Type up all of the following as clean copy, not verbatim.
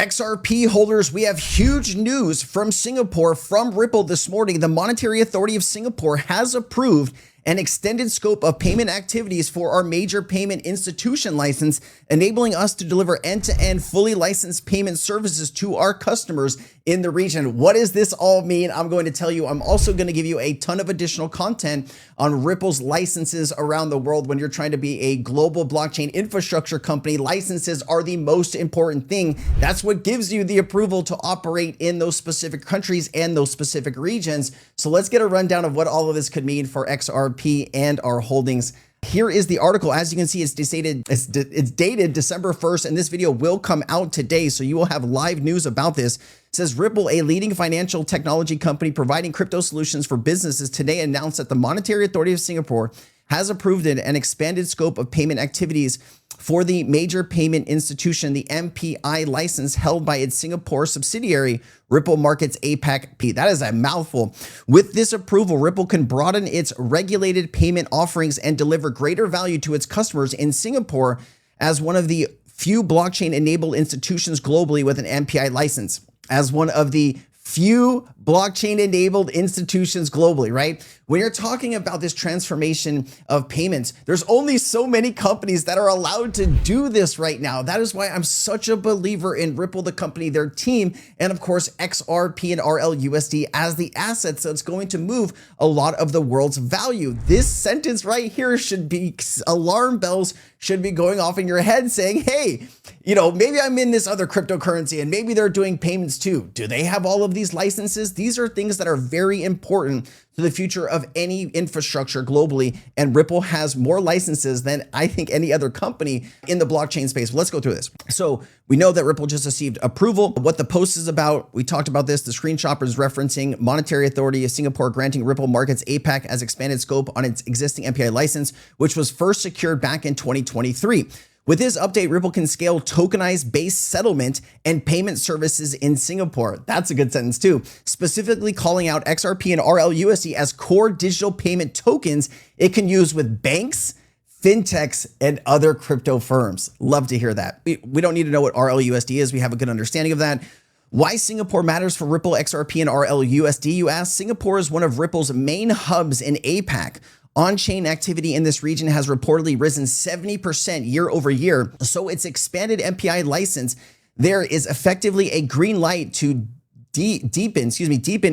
XRP holders, we have huge news from Singapore, from Ripple this morning. The Monetary Authority of Singapore has approved an extended scope of payment activities for our major payment institution license, enabling us to deliver end-to-end fully licensed payment services to our customers in the region. What does this all mean? I'm going to tell you. I'm also going to give you a ton of additional content on Ripple's licenses around the world. When you're trying to be a global blockchain infrastructure company, licenses are the most important thing. That's what gives you the approval to operate in those specific countries and those specific regions. So let's get a rundown of what all of this could mean for XRP and our holdings. Here is the article. As you can see, it's dated December 1st, and this video will come out today, so you will have live news about this. It says Ripple, a leading financial technology company providing crypto solutions for businesses, today announced that the Monetary Authority of Singapore has approved an expanded scope of payment activities for the major payment institution, the MPI license held by its Singapore subsidiary, Ripple Markets APAC. That is a mouthful. With this approval, Ripple can broaden its regulated payment offerings and deliver greater value to its customers in Singapore as one of the few blockchain-enabled institutions globally with an MPI license. As one of the few blockchain-enabled institutions globally, right? When you're talking about this transformation of payments, there's only so many companies that are allowed to do this right now. That is why I'm such a believer in Ripple, the company, their team, and of course, XRP and RLUSD as the assets that's going to move a lot of the world's value. This sentence right here should be, alarm bells should be going off in your head saying, hey, you know, maybe I'm in this other cryptocurrency and maybe they're doing payments too. Do they have all of these licenses? These are things that are very important to the future of any infrastructure globally. And Ripple has more licenses than I think any other company in the blockchain space. Let's go through this. So we know that Ripple just received approval. What the post is about, we talked about this. The screenshot is referencing Monetary Authority of Singapore granting Ripple Markets APAC as expanded scope on its existing MPI license, which was first secured back in 2023. With this update, Ripple can scale tokenized based settlement and payment services in Singapore. That's a good sentence too. Specifically calling out XRP and RLUSD as core digital payment tokens it can use with banks, fintechs, and other crypto firms. Love to hear that. We don't need to know what RLUSD is. We have a good understanding of that. Why Singapore matters for Ripple, XRP, and RLUSD, you ask? Singapore is one of Ripple's main hubs in APAC. On-chain activity in this region has reportedly risen 70% year over year. So its expanded MPI license there is effectively a green light to deepen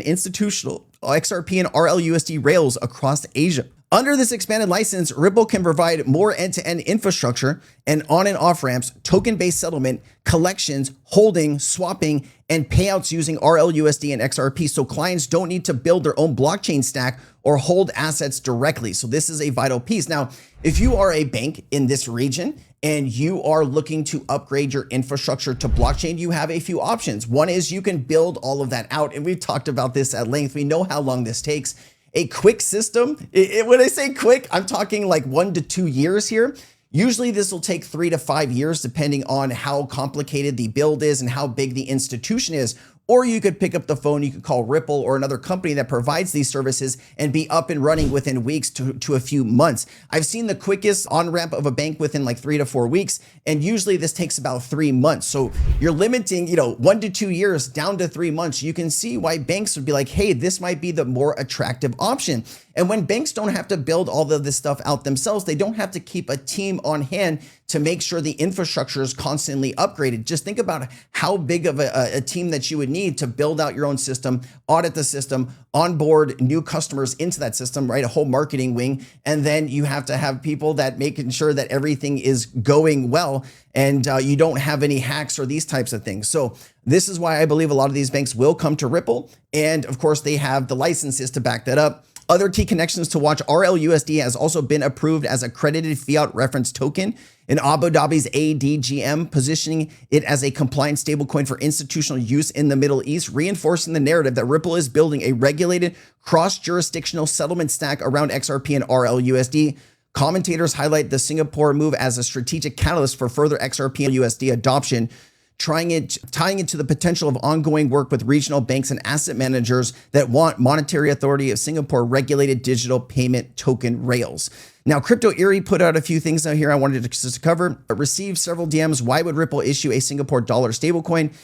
institutional XRP and RLUSD rails across Asia. Under this expanded license, Ripple can provide more end-to-end infrastructure and on and off ramps, token-based settlement, collections, holding, swapping, and payouts using RLUSD and XRP. So clients don't need to build their own blockchain stack or hold assets directly. So this is a vital piece. Now, if you are a bank in this region and you are looking to upgrade your infrastructure to blockchain, you have a few options. One is you can build all of that out. And we've talked about this at length. We know how long this takes. A quick system, when I say quick, I'm talking like 1 to 2 years here. Usually this will take 3 to 5 years, depending on how complicated the build is and how big the institution is. Or you could pick up the phone, you could call Ripple or another company that provides these services and be up and running within weeks to a few months. I've seen the quickest on-ramp of a bank within like 3 to 4 weeks, and usually this takes about 3 months. So you're limiting, 1 to 2 years down to 3 months. You can see why banks would be like, hey, this might be the more attractive option. And when banks don't have to build all of this stuff out themselves, they don't have to keep a team on hand to make sure the infrastructure is constantly upgraded. Just think about how big of a team that you would need to build out your own system, audit the system, onboard new customers into that system, right? A whole marketing wing. And then you have to have people that making sure that everything is going well and you don't have any hacks or these types of things. So this is why I believe a lot of these banks will come to Ripple. And of course, they have the licenses to back that up. Other key connections to watch: RLUSD has also been approved as accredited fiat reference token in Abu Dhabi's ADGM, positioning it as a compliant stablecoin for institutional use in the Middle East, reinforcing the narrative that Ripple is building a regulated cross-jurisdictional settlement stack around XRP and RLUSD. Commentators highlight the Singapore move as a strategic catalyst for further XRP and USD adoption, tying it to the potential of ongoing work with regional banks and asset managers that want Monetary Authority of Singapore regulated digital payment token rails. Now, Crypto Eerie put out a few things out here I wanted to cover. Received several DMs. Why would Ripple issue a Singapore dollar stablecoin?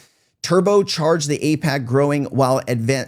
turbocharge the APAC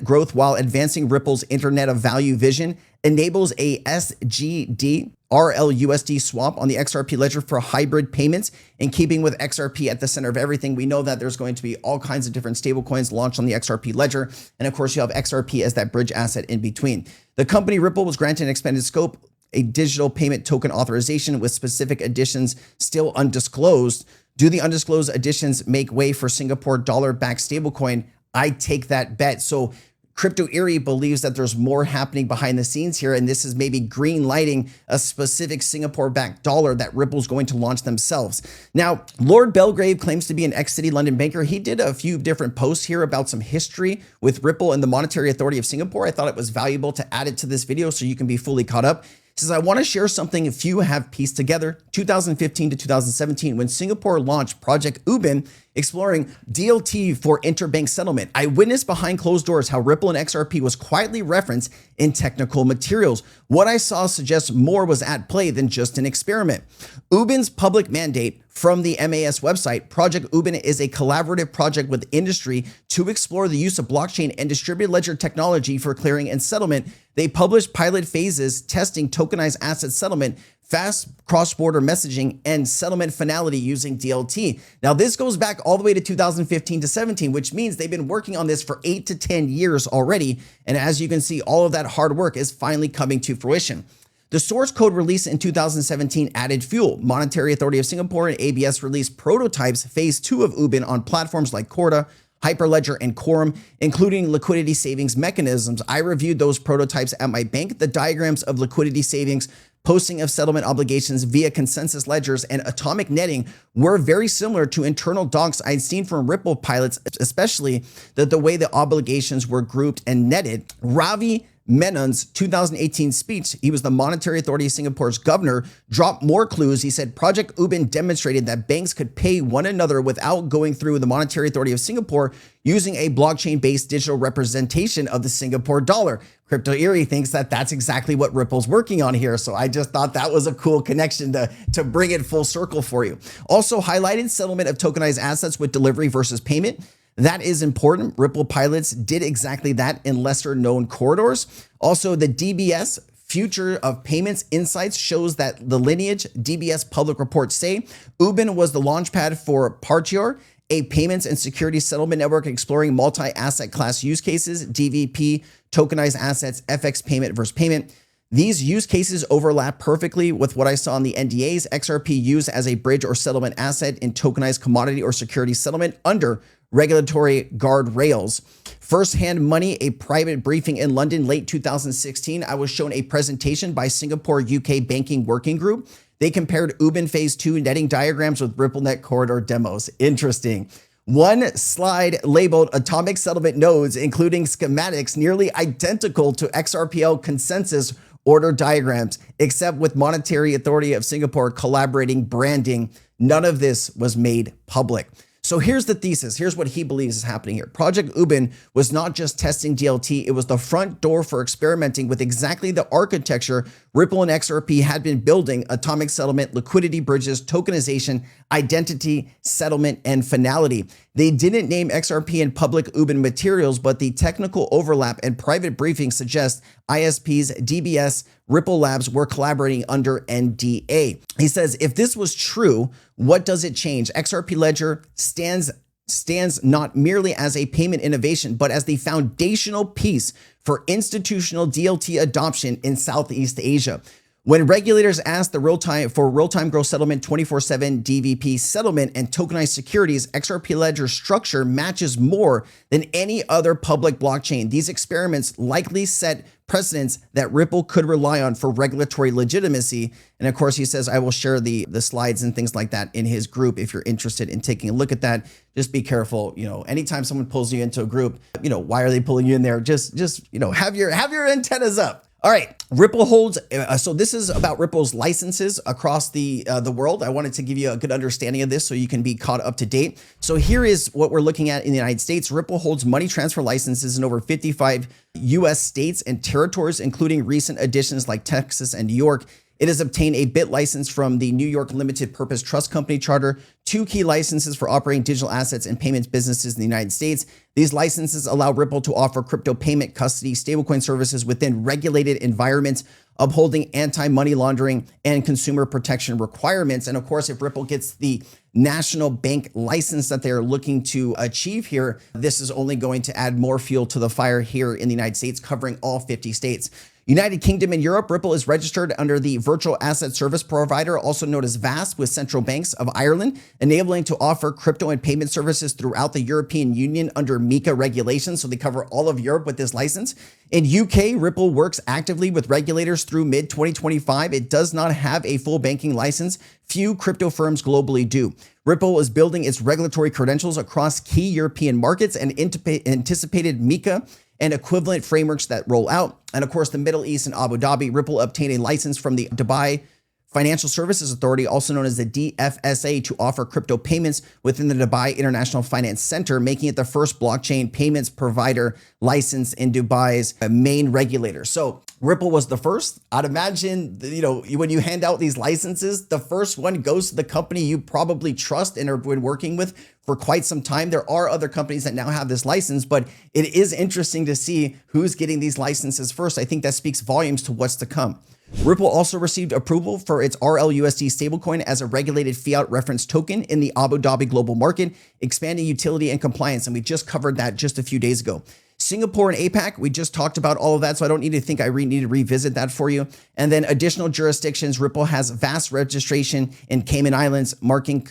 growth while advancing Ripple's Internet of Value vision, enables a SGD RLUSD swap on the XRP ledger for hybrid payments in keeping with XRP at the center of everything. We know that there's going to be all kinds of different stablecoins launched on the XRP ledger. And of course, you have XRP as that bridge asset in between. The company Ripple was granted an expanded scope, a digital payment token authorization with specific additions still undisclosed. Do the undisclosed additions make way for Singapore dollar-backed stablecoin? I take that bet. So Crypto Eerie believes that there's more happening behind the scenes here, and this is maybe green lighting a specific Singapore-backed dollar that Ripple's going to launch themselves. Now, Lord Belgrave claims to be an ex-City London banker. He did a few different posts here about some history with Ripple and the Monetary Authority of Singapore. I thought it was valuable to add it to this video so you can be fully caught up. He says, I want to share something few have pieced together. 2015 to 2017, when Singapore launched Project Ubin, exploring DLT for interbank settlement, I witnessed behind closed doors how Ripple and XRP was quietly referenced in technical materials. What I saw suggests more was at play than just an experiment. Ubin's public mandate from the MAS website, Project Ubin is a collaborative project with industry to explore the use of blockchain and distributed ledger technology for clearing and settlement. They published pilot phases testing tokenized asset settlement, fast cross-border messaging, and settlement finality using DLT. Now, this goes back all the way to 2015 to 17, which means they've been working on this for 8 to 10 years already. And as you can see, all of that hard work is finally coming to fruition. The source code released in 2017 added fuel. Monetary Authority of Singapore and ABS released prototypes phase 2 of Ubin on platforms like Corda, Hyperledger, and Quorum, including liquidity savings mechanisms. I reviewed those prototypes at my bank. The diagrams of liquidity savings, posting of settlement obligations via consensus ledgers, and atomic netting were very similar to internal docs I'd seen from Ripple pilots, especially the way the obligations were grouped and netted. Ravi Menon's 2018 speech, he was the Monetary Authority of Singapore's governor, dropped more clues. He said Project Ubin demonstrated that banks could pay one another without going through the Monetary Authority of Singapore using a blockchain-based digital representation of the Singapore dollar. Crypto Eerie thinks that that's exactly what Ripple's working on here. So I just thought that was a cool connection to bring it full circle for you. Also highlighted settlement of tokenized assets with delivery versus payment. That is important. Ripple pilots did exactly that in lesser known corridors. Also, the DBS Future of Payments Insights shows that the lineage DBS public reports say Ubin was the launchpad for Partior, a payments and security settlement network exploring multi-asset class use cases, DVP, tokenized assets, FX payment versus payment. These use cases overlap perfectly with what I saw in the NDAs. XRP used as a bridge or settlement asset in tokenized commodity or security settlement under regulatory guardrails. First-hand money, a private briefing in London late 2016. I was shown a presentation by Singapore UK Banking Working Group. They compared Ubin Phase 2 netting diagrams with RippleNet corridor demos. Interesting. One slide labeled atomic settlement nodes, including schematics nearly identical to XRPL consensus order diagrams, except with Monetary Authority of Singapore collaborating branding. None of this was made public. So here's the thesis. Here's what he believes is happening here. Project Ubin was not just testing DLT. It was the front door for experimenting with exactly the architecture Ripple and XRP had been building: atomic settlement, liquidity bridges, tokenization, identity, settlement, and finality. They didn't name XRP in public Ubin materials, but the technical overlap and private briefings suggest ISPs, DBS, Ripple Labs were collaborating under NDA. He says, if this was true, what does it change? XRP Ledger stands not merely as a payment innovation, but as the foundational piece for institutional DLT adoption in Southeast Asia. When regulators asked for real-time gross settlement, 24/7 DVP settlement, and tokenized securities, XRP Ledger structure matches more than any other public blockchain. These experiments likely set precedents that Ripple could rely on for regulatory legitimacy. And of course, he says, I will share the slides and things like that in his group if you're interested in taking a look at that. Just be careful. Anytime someone pulls you into a group, why are they pulling you in there? Just have your antennas up. All right, Ripple holds, so this is about Ripple's licenses across the world. I wanted to give you a good understanding of this so you can be caught up to date. So here is what we're looking at in the United States. Ripple holds money transfer licenses in over 55 US states and territories, including recent additions like Texas and New York. It has obtained a BIT license from the New York Limited Purpose Trust Company Charter, 2 key licenses for operating digital assets and payments businesses in the United States. These licenses allow Ripple to offer crypto payment, custody, stablecoin services within regulated environments, upholding anti-money laundering and consumer protection requirements. And of course, if Ripple gets the national bank license that they're looking to achieve here, this is only going to add more fuel to the fire here in the United States, covering all 50 states. United Kingdom and Europe, Ripple is registered under the Virtual Asset Service Provider, also known as VASP, with Central Banks of Ireland, enabling to offer crypto and payment services throughout the European Union under MiCA regulations. So they cover all of Europe with this license. In UK, Ripple works actively with regulators through mid-2025. It does not have a full banking license. Few crypto firms globally do. Ripple is building its regulatory credentials across key European markets and anticipated MiCA and equivalent frameworks that roll out. And of course, the Middle East and Abu Dhabi, Ripple obtained a license from the Dubai Financial Services Authority, also known as the DFSA, to offer crypto payments within the Dubai International Finance Center, making it the first blockchain payments provider licensed in Dubai's main regulator. So Ripple was the first. I'd imagine, when you hand out these licenses, the first one goes to the company you probably trust and have been working with for quite some time. There are other companies that now have this license, but it is interesting to see who's getting these licenses first. I think that speaks volumes to what's to come. Ripple also received approval for its RLUSD stablecoin as a regulated fiat reference token in the Abu Dhabi global market, expanding utility and compliance. And we just covered that just a few days ago. Singapore and APAC, we just talked about all of that, so I don't need to think I need to revisit that for you. And then additional jurisdictions, Ripple has vast registration in Cayman Islands, marking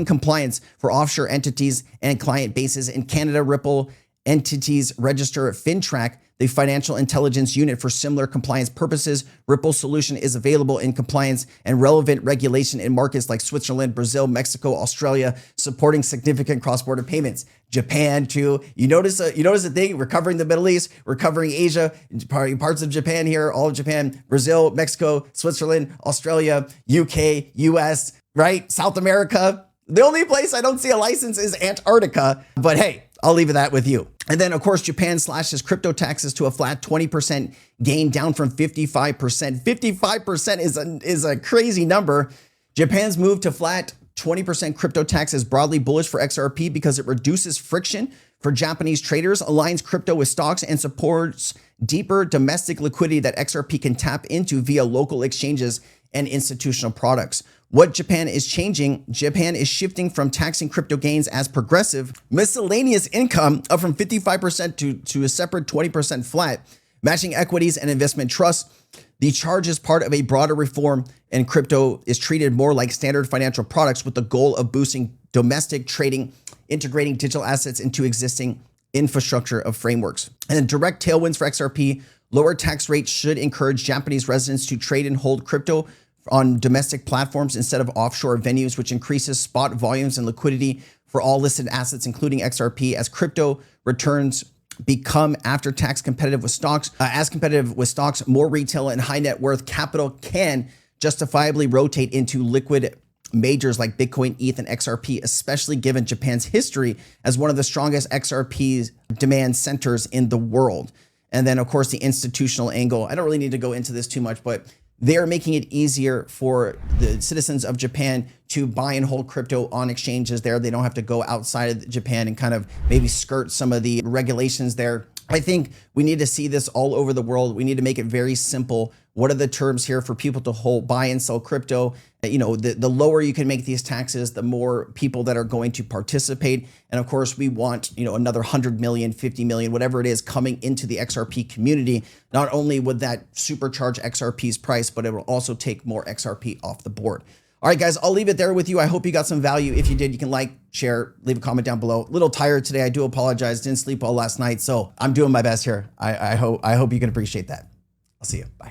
compliance for offshore entities and client bases. In Canada, Ripple entities register FinTrack, the financial intelligence unit, for similar compliance purposes. Ripple's solution is available in compliance and relevant regulation in markets like Switzerland, Brazil, Mexico, Australia, supporting significant cross-border payments. Japan too. You notice a thing. We're covering the Middle East, we're covering Asia, parts of Japan here, all of Japan, Brazil, Mexico, Switzerland, Australia, UK, US, right? South America. The only place I don't see a license is Antarctica, but hey, I'll leave that with you. And then, of course, Japan slashes crypto taxes to a flat 20% gain, down from 55%. 55% is a crazy number. Japan's move to flat 20% crypto tax is broadly bullish for XRP because it reduces friction for Japanese traders, aligns crypto with stocks, and supports deeper domestic liquidity that XRP can tap into via local exchanges and institutional products. What Japan is changing, Japan is shifting from taxing crypto gains as progressive miscellaneous income, up from 55% to a separate 20% flat, matching equities and investment trusts. The charge is part of a broader reform, and crypto is treated more like standard financial products with the goal of boosting domestic trading, integrating digital assets into existing infrastructure of frameworks. And then direct tailwinds for XRP, lower tax rates should encourage Japanese residents to trade and hold crypto on domestic platforms instead of offshore venues, which increases spot volumes and liquidity for all listed assets, including XRP, as crypto returns become after-tax competitive with stocks. As competitive with stocks, more retail and high net worth capital can justifiably rotate into liquid majors like Bitcoin, ETH, and XRP, especially given Japan's history as one of the strongest XRP demand centers in the world. And then, of course, the institutional angle. I don't really need to go into this too much, but they're making it easier for the citizens of Japan to buy and hold crypto on exchanges there. They don't have to go outside of Japan and kind of maybe skirt some of the regulations there. I think we need to see this all over the world. We need to make it very simple. What are the terms here for people to buy and sell crypto? The lower you can make these taxes, the more people that are going to participate. And of course, we want, another 100 million, 50 million, whatever it is, coming into the XRP community. Not only would that supercharge XRP's price, but it will also take more XRP off the board. All right, guys, I'll leave it there with you. I hope you got some value. If you did, you can like, share, leave a comment down below. A little tired today. I do apologize. Didn't sleep well last night, so I'm doing my best here. I hope you can appreciate that. I'll see you. Bye.